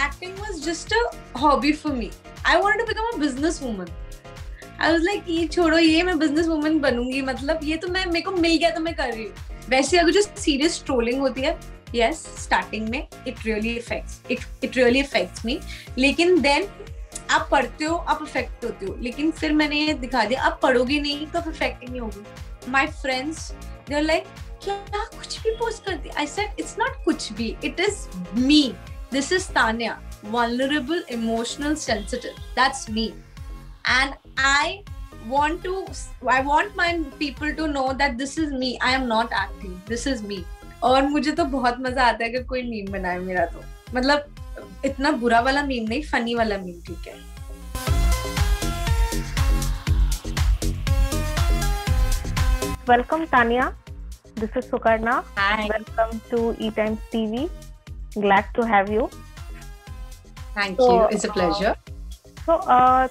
acting was just a hobby for me. I wanted to become a businesswoman. I was like, ये छोड़ो, ये मैं businesswoman बनूंगी, मतलब ये तो मैं, मेरे को मिल गया तो मैं कर रही हूँ. वैसे अगर जो serious trolling होती है, yes, starting में it really affects me. लेकिन then आप पढ़ते हो, आप affect होते हो. लेकिन फिर मैंने ये दिखा दिया, आप पढ़ोगे नहीं तो affect नहीं होगी. My friends, they're like, क्या कुछ भी post करती? I said, it's not कुछ भी, it is me. This is Tanya, vulnerable, emotional, sensitive. That's me. And I want my people to know that this is me. I am not acting. This is me. और मुझे तो बहुत मजा आता है कि कोई मीम बनाए मेरा, तो मतलब इतना बुरा वाला मीम नहीं, फनी वाला मीम, ठीक है. Welcome Tanya. This is Sukarna. Hi. Welcome to E-Times TV. Glad to have you. Thank you. It's a pleasure.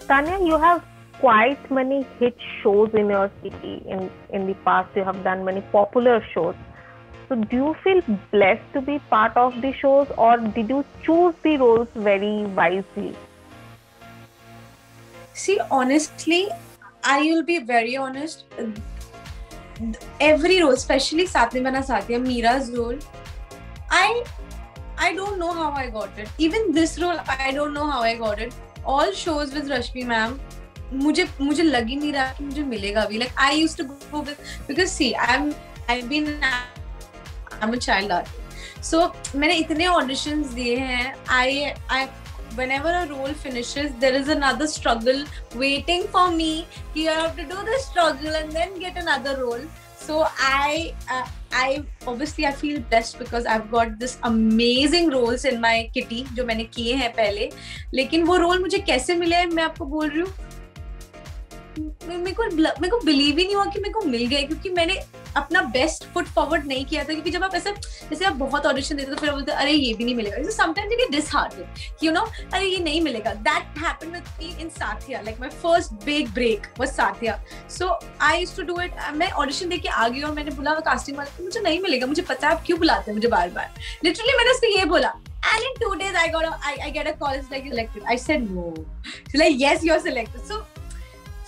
Tanya, you have quite many hit shows in your city. In the past, you have done many popular shows. So, do you feel blessed to be part of the shows, or did you choose the roles very wisely? See, honestly, I will be very honest. Every role, especially Saath Nibhana Saathiya, Meera's role, I don't know how I got it. Even this role, I don't know how I got it. All shows with Rashmi ma'am, मुझे लग ही नहीं रहा कि मुझे मिलेगा भी. Like I used to go with, because see, I'm a child artist. So मैंने इतने auditions दिए हैं. I whenever a role finishes, there is another struggle waiting for me. You have to do the struggle and then get another role. So I obviously I feel blessed because I've got this amazing roles in my kitty जो मैंने किए हैं पहले. लेकिन वो role मुझे कैसे मिले हैं मैं आपको बोल रही हूँ. मेरे को बिलीव ही नहीं हुआ कि मेरे को मिल गए, क्योंकि मैंने अपना बेस्ट फुट फॉरवर्ड नहीं किया था. क्योंकि जब आप ऐसा, जैसे आप बहुत ऑडिशन देते हो तो फिर आप बोलते अरे ये भी नहीं मिलेगा. Sometimes you get disheartened, you know, अरे ये नहीं मिलेगा. That happened with me in Saathiya. Like my first big break was Saathiya. So I used to do it. मैं ऑडिशन देके आ गई और मैंने बोला कास्टिंग वाले को मुझे नहीं मिलेगा, मुझे पता है आप क्यों बुलाते हैं मुझे बार बार. लिटरली मैंने उसको ये बोला. And in 2 days I get a call. It's like, selected. I said no. She's like, yes, you're selected.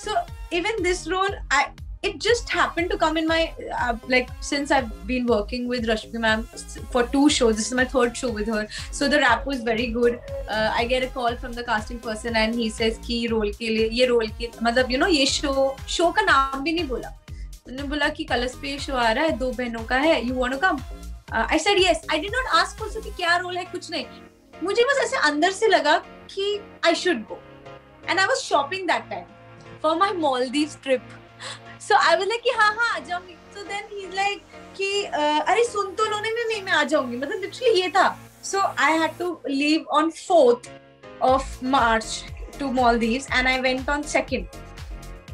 So even this role, it just happened to come in my like, since I've been working with Rashmi ma'am for 2 shows. This is my 3rd show with her. So the rapport is very good. I get a call from the casting person and he says कि role के लिए, ये role के मतलब, you know, ये show का नाम भी नहीं बोला. उन्होंने बोला कि कलर्स पे शो आ रहा है, 2 बहनों का है, you want to come? I said yes. I did not ask also कि क्या role है, कुछ नहीं. मुझे बस ऐसे अंदर से लगा कि I should go. And I was shopping that time for my Maldives trip. So I was like कि हाँ आ जाऊंगी. So then he's like कि अरे सुन तो लो नहीं मैं आ जाऊंगी. मतलब literally ये था. So I had to leave on 4th of March to Maldives and I went on 2nd.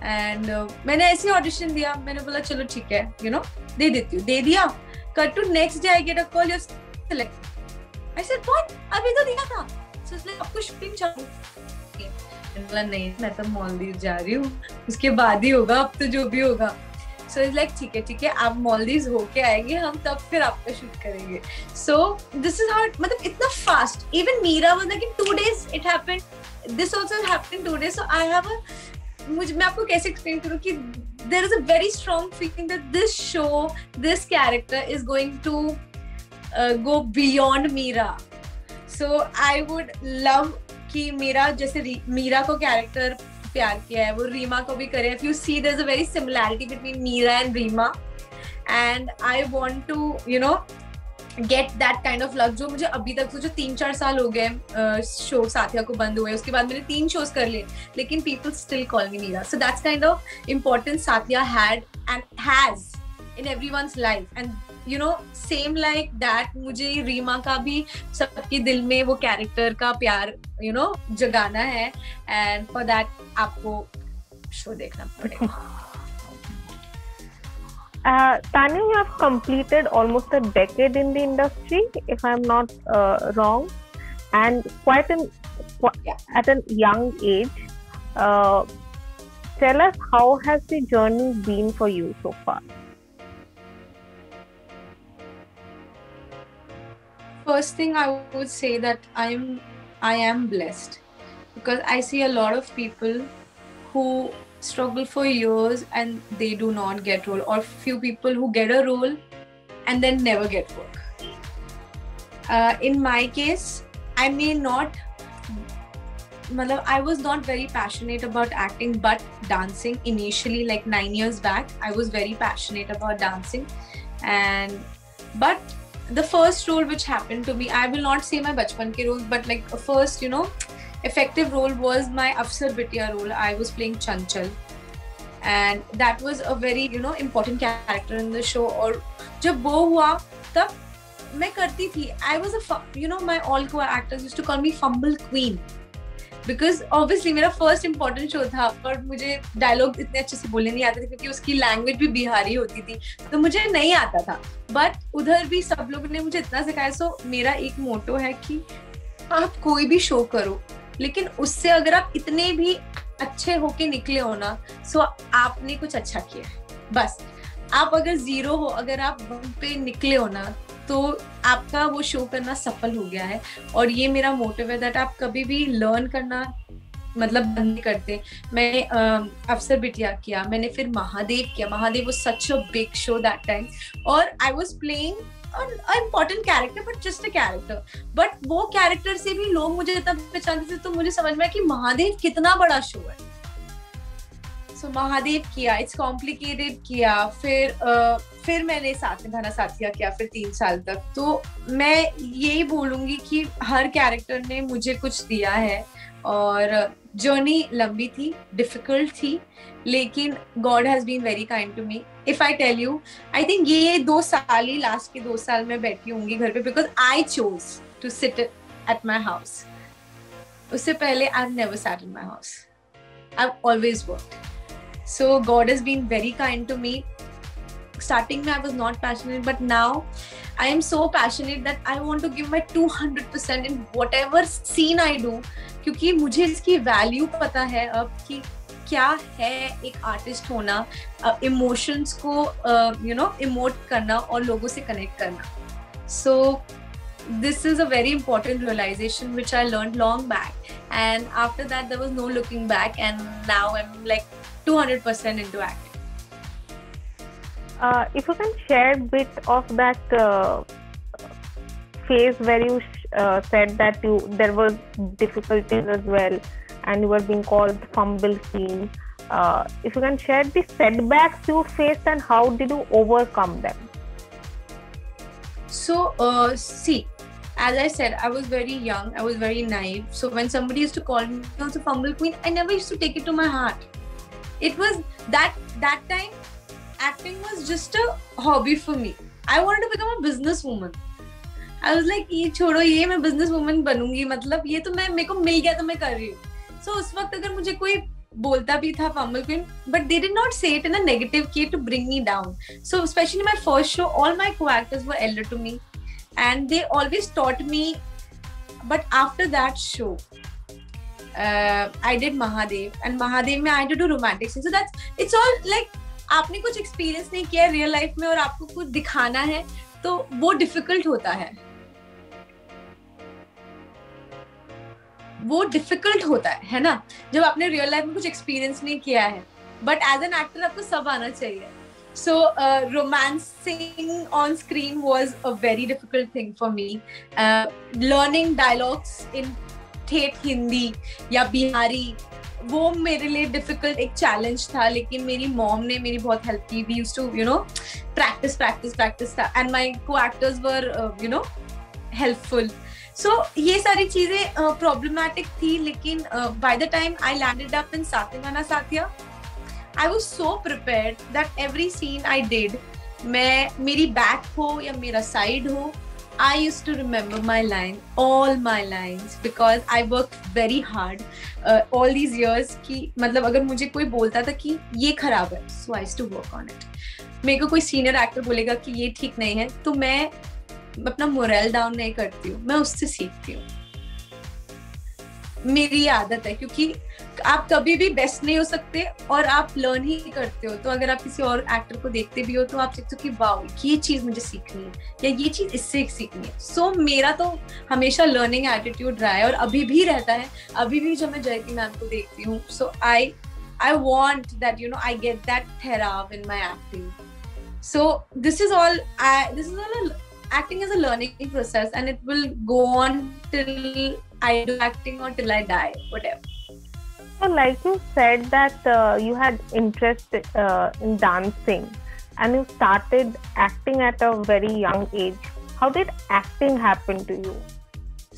And मैंने ऐसे ऑडिशन दिया. मैंने बोला चलो ठीक है, you know, दे देती हूँ. दे दिया. Cut to next day I get a call, you're selected. I said what? अभी तो दिया था. So it's like आपको शूटिंग चालू. नहीं, मैं तो मालदीव जा रही हूँ, उसके बाद ही होगा, अब तो जो भी होगा. So it's like ठीक है, आप मालदीव होके आएंगे, हम तब फिर आपका शूट करेंगे. So this is how मतलब इतना fast. Even Meera was like in 2 days it happened. This also happened in 2 days. So I have मैं आपको कैसे explain करूँ कि there is a very strong feeling that this show, this character is going to go beyond Meera. So I would love कि मीरा जैसे मीरा को character प्यार किया है वो रीमा को भी करे. If you see, there's a very similarity between Meera and Reema, and I want to, you know, get that kind of love जो मुझे अभी तक, सोचो 3-4 साल हो गए शो साथिया को बंद हुए, उसके बाद मैंने 3 shows कर लिए, लेकिन people still call me Meera. So that's kind of importance Sathya had and has in everyone's life. And you know, same like that, मुझे रीमा का भी सबके दिल में वो कैरेक्टर का प्यार, you know, जगाना है. And for that आपको शो देखना पड़ेगा. Tanya, you have completed almost a decade in the industry, if I'm not wrong, and at a young age. Tell us, how has the journey been for you so far? First thing I would say that I'm I am blessed because I see a lot of people who struggle for years and they do not get role, or few people who get a role and then never get work. In my case, I may not, I was not very passionate about acting, but dancing initially, like 9 years back, I was very passionate about dancing. But the first role which happened to me, I will not say my bachpan ke role, but like a first, effective role was my Afsar Bitiya role. I was playing Chanchal. And that was a very, important character in the show. और जब वो हुआ, तब मैं करती थी. I was my all co-actors used to call me Fumble Queen. Because obviously मेरा first important show था और मुझे dialogue इतने अच्छे से बोलने नहीं आते थे क्योंकि उसकी language भी बिहारी होती थी, तो मुझे नहीं आता था. But उधर भी सब लोगों ने मुझे इतना सिखाया. So मेरा एक मोटो है कि आप कोई भी शो करो, लेकिन उससे अगर आप इतने भी अच्छे होके निकले हो ना, सो आपने कुछ अच्छा किया है. बस आप अगर जीरो हो, अगर आप वहां पे निकले हो ना, तो आपका वो शो करना सफल हो गया है. और ये मेरा मोटिव है दैट आप कभी भी लर्न करना बंद नहीं करते. मैंने अफसर बिटिया किया, मैंने फिर महादेव किया. Mahadev was such a big show that time, और I was playing an important character, but just a character. But वो character से भी लोग मुझे इतना पहचानते थे, तो मुझे समझ में आया कि महादेव कितना बड़ा शो है. So महादेव किया, it's complicated किया, फिर मैंने साथ निभाना साथिया किया, फिर 3 साल तक. तो मैं यही बोलूंगी कि हर कैरेक्टर ने मुझे कुछ दिया है, और जर्नी लंबी थी, डिफिकल्ट थी, लेकिन God has been very kind to me. If I tell you, I think ये 2 साल ही, लास्ट के 2 साल में बैठी होंगी घर पे, because I chose to sit at my house. उससे पहले I've never sat in my house. I've always worked. So God has been very kind to me. Starting में I was not passionate, but now I am so passionate that I want to give my 200% in whatever scene I do, क्योंकि मुझे इसकी value पता है अब कि क्या है एक आर्टिस्ट होना, इमोशंस को इमोट करना और लोगों से कनेक्ट करना. So this is a very important realization which I learned long back, and after that there was no looking back, and now I'm like 200% into acting. If you can share a bit of that phase where you said that there was difficulties as well, and you were being called fumble queen. If you can share the setbacks you faced and how did you overcome them? So, see, as I said, I was very young, I was very naive. So when somebody used to call me also fumble queen, I never used to take it to my heart. It was that time, acting was just a hobby for me. I wanted to become a businesswoman. I was like, ये छोड़ो, ये मैं businesswoman बनूंगी, मतलब ये तो मेरे को मिल गया तो मैं कर रही हूँ. So उस वक्त अगर मुझे कोई बोलता भी था fumble queen, but they did not say it in a negative way to bring me down. So especially my first show, all my co-actors were elder to me, and they always taught me. But after that show, I did Mahadev, and Mahadev में I had to do romantic scenes. So it's all like आपने कुछ experience नहीं किया real life में और आपको कुछ दिखाना है, तो वो difficult होता है. वो डिफिकल्ट होता है ना, जब आपने रियल लाइफ में कुछ एक्सपीरियंस नहीं किया है. बट एज एन एक्टर आपको सब आना चाहिए. So romancing on screen was a very difficult thing for me. Learning dialogues in ठेठ हिंदी या बिहारी, वो मेरे लिए डिफिकल्ट एक चैलेंज था. लेकिन मेरी मॉम ने मेरी बहुत हेल्प की. We used to practise and my co-actors were helpful. So ये सारी चीजें problematic थी, लेकिन by the time I landed up in साथ निभाना साथिया, I was so prepared that every scene I did, मेरी back हो या मेरा side हो, I used to remember my line, all my lines, because I worked very hard all these years. कि मतलब अगर मुझे कोई बोलता था कि ये खराब है, so I used to work on it. मेरे को कोई senior actor बोलेगा कि ये ठीक नहीं है, तो मैं अपना मोरल डाउन नहीं करती हूँ, मैं उससे सीखती हूँ. मेरी आदत है, क्योंकि आप कभी भी बेस्ट नहीं हो सकते और आप लर्न ही करते हो। तो अगर आप किसी और एक्टर को देखते भी हो तो आप देखते हो कि वाओ ये चीज मुझे सीखनी है या ये चीज इससे सीखनी है। सो मेरा तो हमेशा लर्निंग एटीट्यूड रहा है और अभी भी रहता है। अभी भी जब मैं जयति मैम को देखती हूँ, सो I want that, you know, I get that therav in my acting. So this is all acting is a learning process, and it will go on till I do acting or till I die, whatever. So like you said that you had interest in dancing and you started acting at a very young age. How did acting happen to you?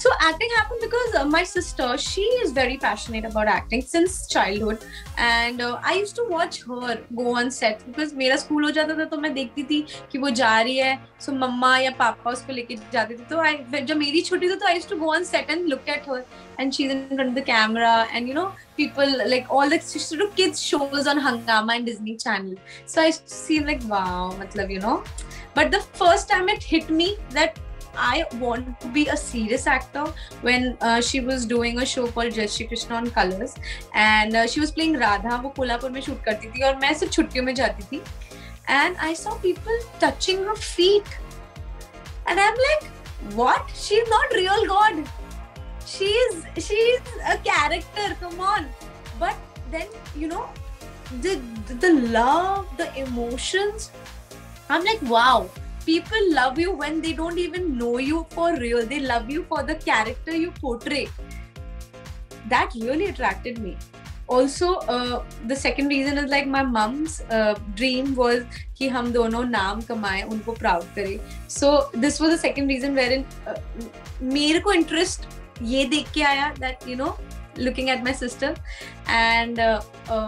So acting happened because my sister, she is very passionate about acting since childhood, and I used to watch her go on set because मेरा school हो जाता था तो मैं देखती थी कि वो जा रही है, so मम्मा या पापा उसको लेके जाते थे। तो जब मेरी छोटी थी तो I used to go on set and look at her, and she's in front of the camera, and you know people like all the, she used to do kids shows on Hungama and Disney Channel. So I used to see like wow, matlab, you know. But the first time it hit me that I want to be a serious actor when she was doing a show called Jai Shri Krishna on Colors, and she was playing Radha. वो कोल्हापुर में shoot करती थी और मैं सिर्फ छुट्टियों में जाती थी, and I saw people touching her feet, and I'm like, what? She's not real God. She's a character. Come on. But then you know the love, the emotions. I'm like, wow. People love you when they don't even know you for real. They love you for the character you portray. That really attracted me. Also, the second reason is like my mom's dream was कि हम दोनों नाम कमाएं, उनको proud करें. So this was the second reason wherein मेरे को interest ये देख के आया that you know looking at my sister, and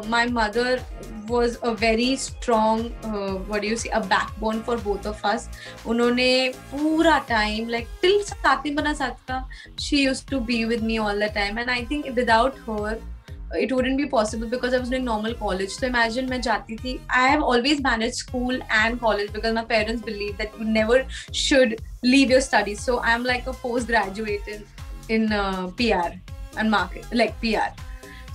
my mother was a very strong a backbone for both of us. उन्होंने पूरा time like till सातवीं बना सातवा she used to be with me all the time, and I think without her it wouldn't be possible because I was doing normal college. So imagine मैं जाती थी, I have always managed school and college because my parents believe that you never should leave your studies. So I'm like a postgraduate in PR and market, like PR.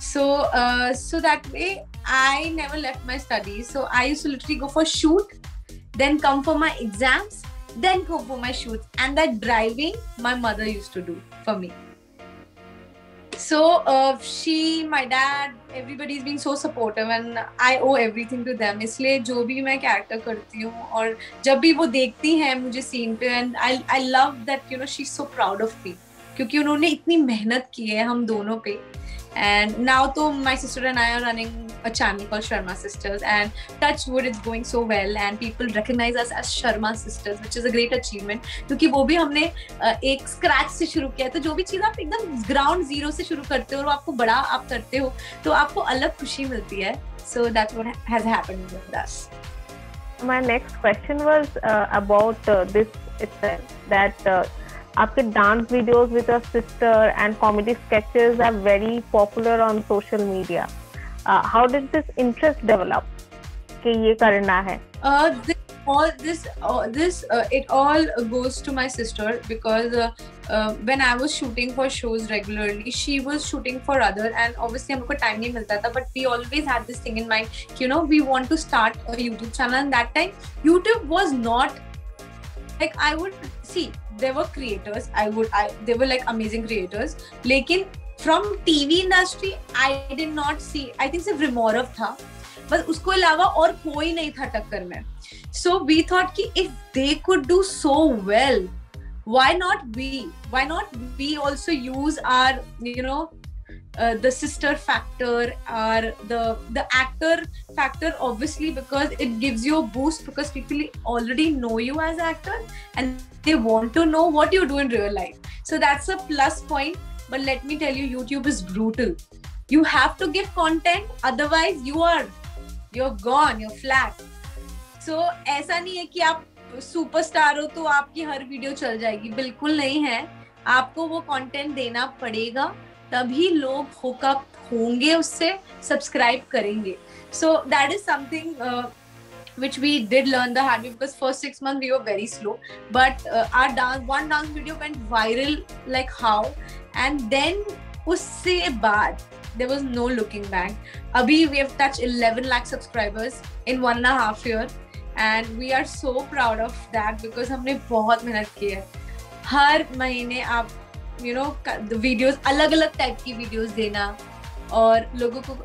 So that way I never left my studies. So I used to literally go for shoot, then come for my exams, then go for my shoots, and that driving my mother used to do for me. So she, my dad, everybody is being so supportive, and I owe everything to them. इसलिए जो भी मैं character करती हूँ और जब भी वो देखती हैं मुझे scene पे, and I love that you know she's so proud of me. क्योंकि उन्होंने इतनी मेहनत की है हम दोनों पे, and now तो my sister and I are running a channel called Sharma Sisters, and touch wood it's going so well, and people recognize us as Sharma Sisters, which is a great achievement. क्योंकि वो भी हमने एक scratch से शुरू किया है, तो जो भी चीज़ आप एकदम ground zero से शुरू करते हो और आपको बड़ा आप करते हो तो आपको अलग खुशी मिलती है. So that's what has happened with us. My next question was about this itself, that आपके dance videos with your sister and comedy sketches are very popular on social media. How did this interest develop कि ये करना है? It all goes to my sister because when I was shooting for shows regularly, she was shooting for other, and obviously हमको time नहीं मिलता था, but we always had this thing in mind, you know, we want to start a YouTube channel, and that time YouTube was not like, I would see there were creators, they were like amazing creators, लेकिन from TV industry I did not see, I think सिर्फ Rimorov था, बस उसको अलावा और कोई नहीं था टक्कर में. So we thought कि if they could do so well, why not we also use our, you know, the sister factor or the actor factor, obviously, because it gives you a boost because people already know you as an actor and they want to know what you do in real life. So that's a plus point. But let me tell you, YouTube is brutal. You have to give content, otherwise you're gone, you're flat. So ऐसा नहीं है कि आप superstar हो तो आपकी हर video चल जाएगी, बिल्कुल नहीं है. आपको वो कंटेंट देना पड़ेगा, तभी लोग होकअप होंगे, उससे सब्सक्राइब करेंगे. So that is something which we did learn the hard way, because first 6 months we were very slow, but our one dance video went viral like how, and then उससे बाद there was no looking back. अभी we have touched 11 lakh subscribers in 1.5 year and we are so proud of that because हमने बहुत मेहनत की है. हर महीने आप वीडियोस अलग अलग टाइप की वीडियोस देना और लोगों को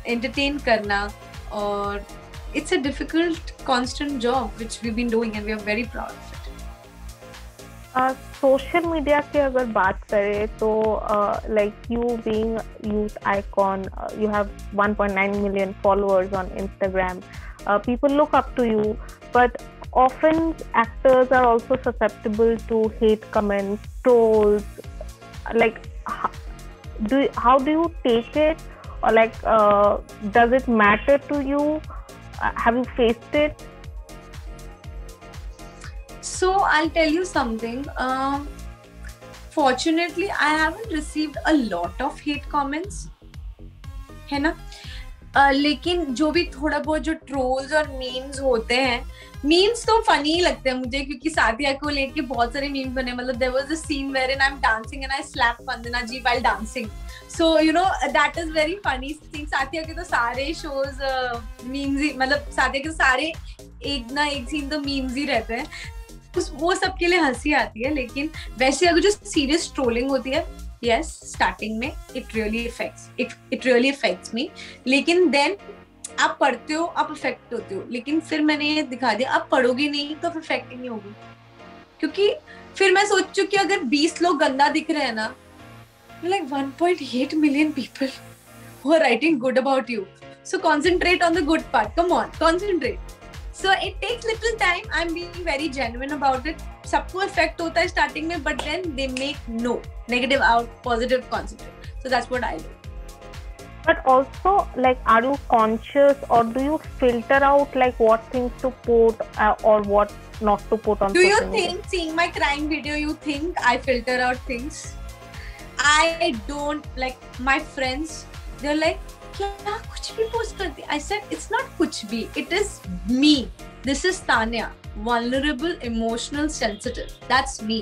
एंटरटेन करना, और it's a difficult constant job which we've been doing and we are very proud of it. Social media की अगर बात करें तो like you being youth icon, you have 1.9 million followers on Instagram. People look up to you, but often actors are also susceptible to hate comments, trolls. Like how do you take it, or like does it matter to you? Have you faced it? So I'll tell you something. Fortunately, I haven't received a lot of hate comments, है ना? लेकिन जो भी थोड़ा बहुत जो trolls और memes होते हैं, मीम्स तो फनी ही लगते हैं मुझे, क्योंकि साथिया को लेके बहुत सारे मीम्स बने. मतलब there was a scene wherein I'm dancing and I slap Vandana ji while dancing. So that is very funny scene. साथिया के तो सारे शोज मीम्स ही, मतलब साथिया के सारे एक ना एक सीन तो मीम्स ही रहते हैं. वो सबके लिए हंसी आती है. लेकिन वैसे अगर जो सीरियस ट्रोलिंग होती है, yes, स्टार्टिंग में it really affects me. लेकिन then आप पढ़ते हो, आप अफेक्ट होते हो. लेकिन फिर मैंने ये दिखा दिया, आप पढ़ोगे नहीं तो अफेक्ट ही नहीं होगी. क्योंकि फिर मैं सोचू कि अगर 20 लोग गंदा दिख रहे हैं ना, like 1.8 million people who are writing good about you. So concentrate on the good part. Come on, concentrate. So it takes little time. I'm being very genuine about it. सबको effect होता है starting में, but then they make no negative out, positive concentrate. So that's what I do. But also, like, are you conscious, or do you filter out like what things to put or what not to put on? Do you think seeing my crying video, you think I filter out things? I don't. Like my friends, they're like, क्या कुछ भी post करती. I said it's not कुछ भी. It is me. This is Tanya. Vulnerable, emotional, sensitive. That's me.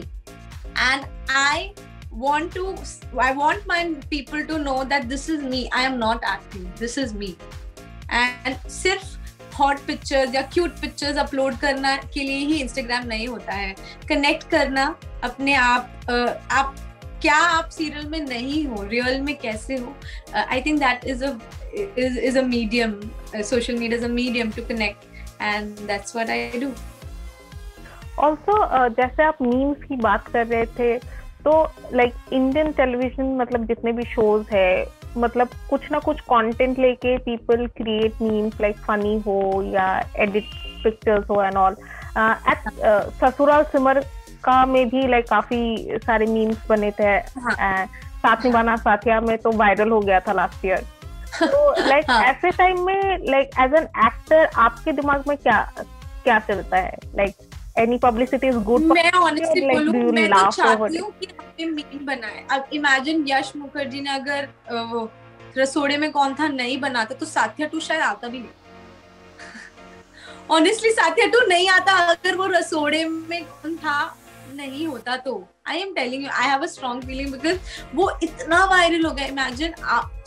And I want my people to know that this is me. I am not acting. This is me. And सिर्फ hot pictures या cute pictures upload करना के लिए ही Instagram नहीं होता है. Connect करना अपने आप क्या आप सीरियल में नहीं हो, रियल में कैसे हो. I think that is a medium. Social media is a medium to connect, and that's what I do. Also जैसे आप मीम्स की बात कर रहे थे, तो लाइक इंडियन टेलीविजन, मतलब जितने भी शोज है, मतलब कुछ ना कुछ कंटेंट लेके people create memes, like funny हो या एडिट पिक्चर्स हो and all. Eight Sasural Simar का में भी लाइक काफी सारे मीम्स बने थे. साथ निभाना साथिया में तो वायरल हो गया था लास्ट ईयर. तो लाइक ऐसे टाइम में लाइक एज एन एक्टर आपके दिमाग में क्या चलता है? Like any publicity is good? मैं ऑनेस्टली बोलूं, मैं तो चाहती हूं कि हमने मीम बनाए. अब इमेजिन यश मुखर्जी ने अगर रसोड़े में कौन था नहीं बनाता तो साथिया 2 शायद आता भी नहीं. ऑनेस्टली साथिया 2 नहीं आता अगर वो रसोड़े में कौन था नहीं होता तो. I am telling you, I have a strong feeling because वो इतना वायरल हो गया. इमेजिन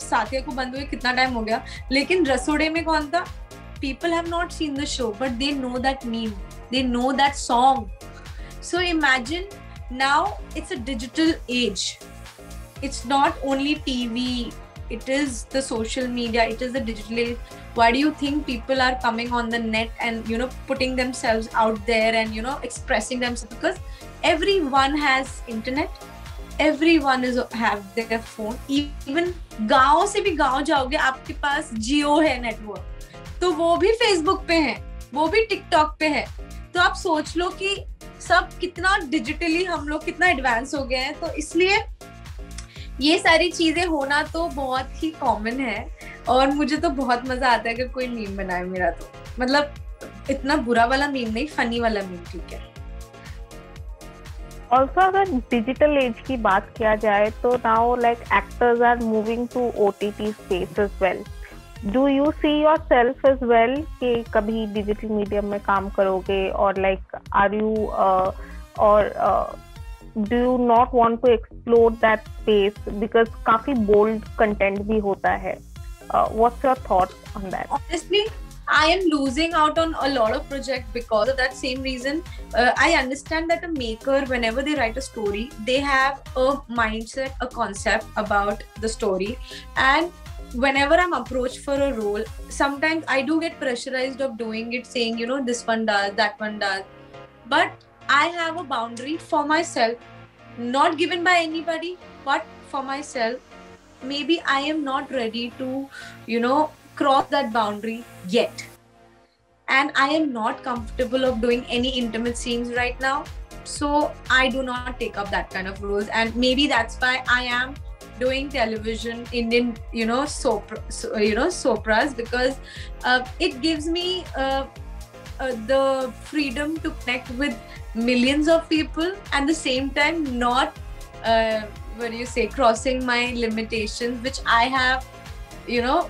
साथिया को बंद हुए कितना टाइम हो गया, लेकिन रसोड़े में कौन था, people have not seen the show but they know that meme, they know that song. So imagine now it's a digital age. It's not only TV, it is the social media, it is the digital age. Why do you think people are coming on the net and putting themselves out there and expressing themselves? Because everyone has internet, everyone have their phone. Even गांव से भी गांव जाओगे आपके पास जियो है network, तो वो भी फेसबुक पे है, वो भी टिकटॉक पे है. तो आप सोच लो कि सब कितना डिजिटली हम लोग कितना एडवांस हो गए हैं. तो इसलिए ये सारी चीजें होना तो बहुत ही कॉमन है, और मुझे तो बहुत मजा आता है अगर कोई मीम बनाए मेरा. तो मतलब इतना बुरा वाला मीम नहीं, फनी वाला मीम. ठीक है. ऑल्सो अगर डिजिटल एज की बात किया जाए तो now like actors are moving to OTT space as well. Do you see yourself as well कि कभी डिजिटल मीडियम में काम करोगे, और लाइक आर यू और do you not want to explore that space because काफी bold content भी होता है? What's your thoughts on that? Honestly, I am losing out on a lot of projects because of that same reason. I understand that a maker, whenever they write a story, they have a mindset, a concept about the story. And whenever I'm approached for a role, sometimes I do get pressurized of doing it, saying, you know, this one does, that one does. But I have a boundary for myself, not given by anybody, but for myself. Maybe I am not ready to, you know, cross that boundary yet. And I am not comfortable of doing any intimate scenes right now. So I do not take up that kind of roles. And maybe that's why I am doing television, Indian, you know, soapras, because it gives me the freedom to connect with millions of people, and at the same time not crossing my limitations, which I have, you know,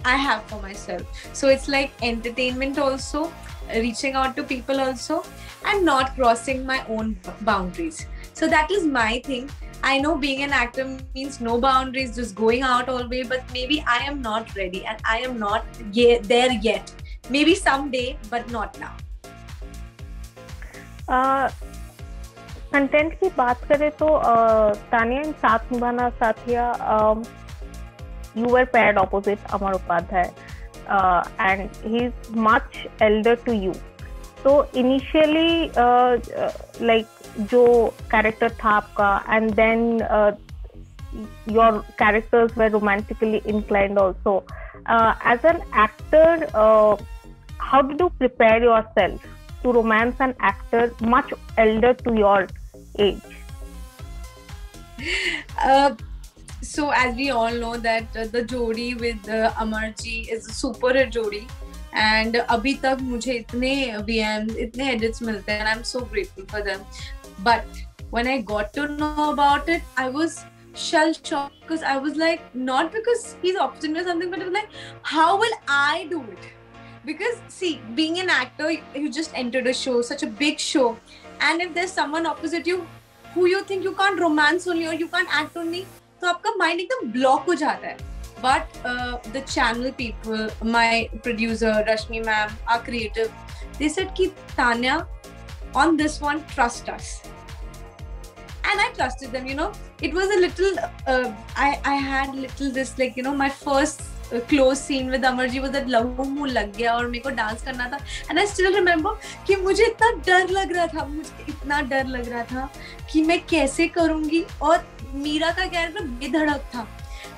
I have for myself. So it's like entertainment also, reaching out to people also, and not crossing my own boundaries. So that is my thing. I know being an actor means no boundaries, just going out all the way, but maybe I am not ready and I am not there yet. Maybe someday, but not now. Content की बात करें तो तानिया इन साथ निभाना साथिया, you were paired opposite Amar Upadhyay, and he's much elder to you. So initially, like जो character था आपका, and then your characters were romantically inclined also. As an actor, how did you prepare yourself to romance an actor much elder to your age? So as we all know that the jodi with Amarji is a super hit jodi, and abhi tak mujhe itne VMs, itne edits milte hain, and I'm so grateful for them. But when I got to know about it, I was shell-shocked, because I was like, not because he's opposite me or something, but it was like, how will I do it? Because see, being an actor, you just entered a show, such a big show, and if there's someone opposite you who you think you can't romance only or you can't act only, तो आपका mind एकदम block हो जाता है. But the channel people, my producer Rashmi ma'am, our creative, they said कि Tanya, on this one, trust us. And I trusted them, you know. It was a little, I had little this, like, you know, my first close scene with Amarji was that लहू मुँह लग गया और मेरे को dance करना था. And I still remember कि मुझे इतना डर लग रहा था कि मैं कैसे करूँगी, और मीरा का कैरेक्टर बेधड़क था,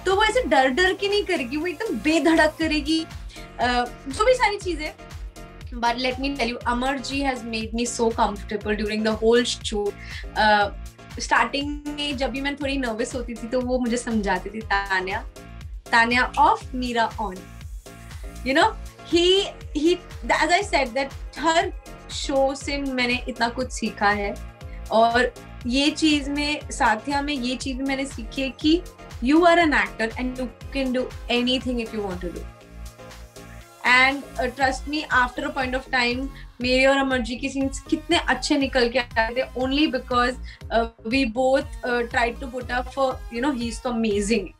तो वो ऐसे डर के नहीं करेगी, वो एकदम बेधड़क करेगी, जो भी सारी चीजें. But let me tell you, Amarji has made me so comfortable during the whole shoot. Starting में जब भी मैं थोड़ी nervous होती थी तो वो मुझे समझाती थी, Tanya off, Meera on. You know, he as I said that her show से मैंने इतना कुछ सीखा है, और ये चीज में साथिया में ये चीज मैंने सीखी है कि you are an actor and you can do anything if you want to do. And trust me, after a point of time, मेरे और अमरजी की scenes कितने अच्छे निकल के आए थे, only because we both tried to put up for, you know, he's so amazing.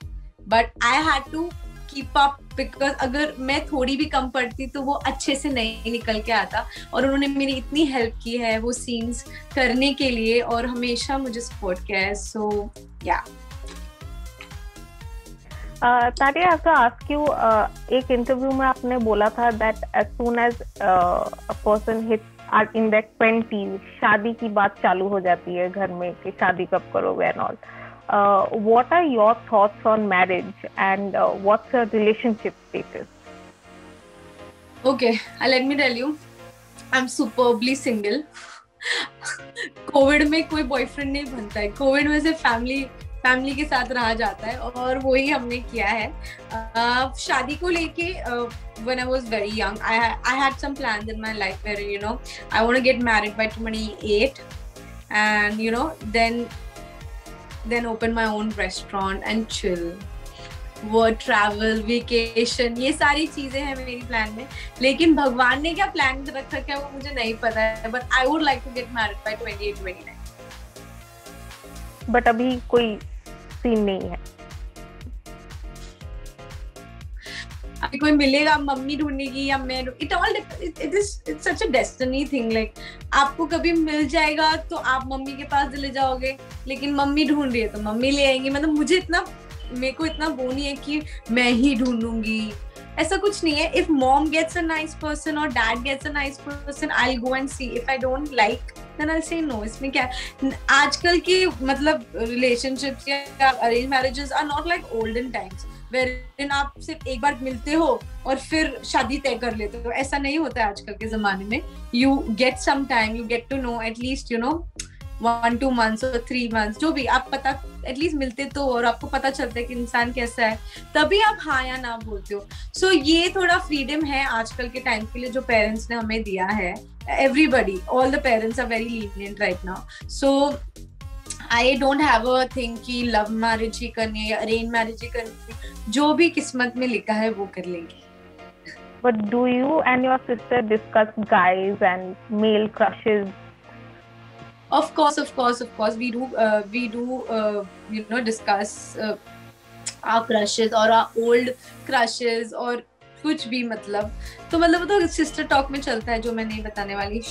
But I had to keep up, because अगर मैं थोड़ी भी कम पड़ती तो वो अच्छे से नहीं निकल के आता, और उन्होंने मेरी इतनी हेल्प की है वो सीन्स करने के लिए, और हमेशा मुझे सपोर्ट किया है. So yeah. Tanya, I have to ask you, एक इंटरव्यू में आपने बोला था that as soon as a person hits in their 20s, शादी की बात चालू हो जाती है घर में कि शादी कब करोगे and all. What are your thoughts on marriage, and what's your relationship status? Okay, let me tell you, I'm superbly single. Covid में कोई बॉयफ्रेंड नहीं बनता है, कोविड में से फैमिली के साथ रहा जाता है, और वही हमने किया है. शादी को लेके when I was very young, I had some plans in my life where, you know, I want to get married by 28, and you know, then open my own restaurant and chill, work, travel, vacation, ये सारी चीजें हैं मेरी plan में. लेकिन भगवान ने क्या प्लान रखा क्या वो मुझे नहीं पता है, but I would like to get married by 28-29. But अभी कोई सीन नहीं है? अभी कोई मिलेगा, मम्मी ढूंढेगी या मैं, it all it is it's such a destiny thing. Like आपको कभी मिल जाएगा तो आप मम्मी के पास चले जाओगे, लेकिन मम्मी ढूंढ रही है तो मम्मी ले आएंगी। मतलब मुझे इतना, मेरे को इतना वो नहीं है कि मैं ही ढूंढूंगी, ऐसा कुछ नहीं है। If mom gets a nice person और dad gets a nice person, I will go and see. If I don't like then I say no. इसमें क्या है, आजकल की मतलब रिलेशनशिप्स या arrange marriages are not like olden times wherein आप सिर्फ एक बार मिलते हो और फिर शादी तय कर लेते हो। ऐसा नहीं होता है आजकल के जमाने में। You get some time, you get to know at least 1-2 months और 3 months, जो भी आप पता एटलीस्ट मिलते तो, और आपको पता चलता है कि इंसान कैसा है, तभी आप हाँ या ना बोलते हो। सो ये थोड़ा फ्रीडम है आजकल के टाइम के लिए जो पेरेंट्स ने हमें दिया है। Everybody, all the parents are very lenient right now. So I don't have a thing कि लव मैरिज ही करनी है या अरेंज मैरिज ही करनी है। जो भी किस्मत में लिखा है वो कर लेंगे। But do you and your sister discuss guys and male crushes? Of course, we do discuss our crushes और our old crushes और कुछ भी, मतलब तो मतलब वो तो सिस्टर टॉक में चलता है जो मैं नहीं बताने वाली।